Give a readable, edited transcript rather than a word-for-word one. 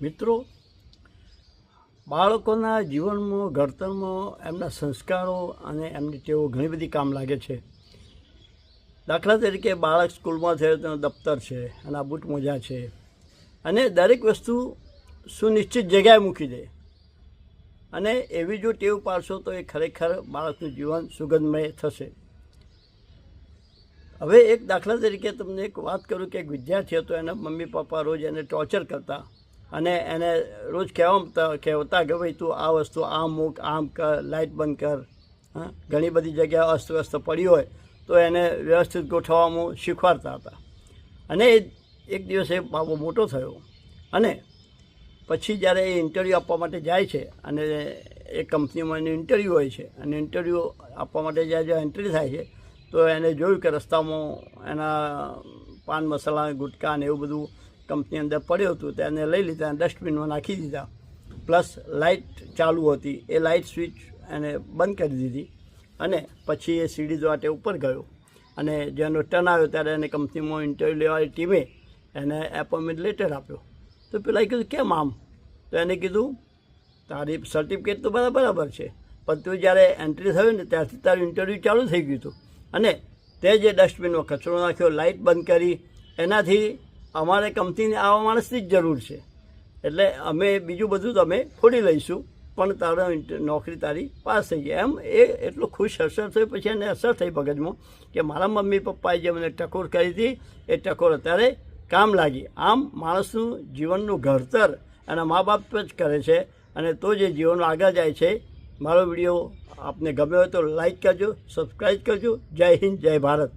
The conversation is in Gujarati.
મિત્રો, બાળકોના જીવનમાં ઘડતરમાં એમના સંસ્કારો અને એમની ટેવો ઘણી બધી કામ લાગે છે. દાખલા તરીકે બાળક સ્કૂલમાં થયો તેનું દફતર છે, એના બૂટ મોજા છે, અને દરેક વસ્તુ સુનિશ્ચિત જગ્યાએ મૂકી દે. અને એવી જો ટેવ પાડશો તો એ ખરેખર બાળકનું જીવન સુગંધમય થશે. હવે એક દાખલા તરીકે તમને એક વાત કરું કે એક વિદ્યાર્થી હતો, એના મમ્મી પપ્પા રોજ એને ટોર્ચર કરતા અને એને રોજ કહેતા કે ભાઈ તું આ વસ્તુ આમ મૂક, આમ કર, લાઇટ બંધ કર. ઘણી બધી જગ્યાએ અસ્તવ્યસ્ત પડી હોય તો એને વ્યવસ્થિત ગોઠવવામાં શીખવાડતા હતા. અને એક દિવસે બાબો મોટો થયો અને પછી જ્યારે એ ઇન્ટરવ્યૂ આપવા માટે જાય છે અને એ કંપનીમાં એનું ઇન્ટરવ્યૂ હોય છે અને ઇન્ટરવ્યૂ આપવા માટે જ્યારે એન્ટ્રી થાય છે તો એને જોયું કે રસ્તામાં એના પાન મસાલા ગુટકા ને એવું બધું કંપની અંદર પડ્યું હતું. તો એને લઈ લીધા, ડસ્ટબિનમાં નાખી દીધા. પ્લસ લાઇટ ચાલુ હતી, એ લાઇટ સ્વિચ એને બંધ કરી દીધી. અને પછી એ સીડી દ્વારા ઉપર ગયો અને જેનો ટર્ન આવ્યો ત્યારે એને કંપનીમાં ઇન્ટરવ્યૂ લેવાની ટીમે એને એપોઇન્ટમેન્ટ લેટર આપ્યો. તો પેલા કીધું કેમ આમ? તો એને કીધું તારી સર્ટિફિકેટ તો બરાબર છે, પણ તું જ્યારે એન્ટ્રી થયો ને ત્યારથી તારું ઇન્ટરવ્યૂ ચાલુ થઈ ગયું હતું અને તે જે ડસ્ટબિનમાં કચરો નાખ્યો, લાઇટ બંધ કરી, એનાથી અમારે કંપનીને આવા માણસની જ જરૂર છે. એટલે અમે બીજું બધું તો અમે ફોડી લઈશું, પણ તારો નોકરી તારી પાસ થઈ ગઈ. એમ એ એટલો ખુશ અસર થયો. પછી એને અસર થઈ મગજમાં કે મારા મમ્મી પપ્પાએ જે મને ટકોર કરી હતી એ ટકોર અત્યારે કામ લાગી. આમ માણસનું જીવનનું ઘડતર એના મા બાપ જ કરે છે અને તો જે જીવન આગળ જાય છે. મારો વિડીયો આપને ગમ્યો હોય તો લાઈક કરજો, સબસ્ક્રાઈબ કરજો. જય હિન્દ, જય ભારત.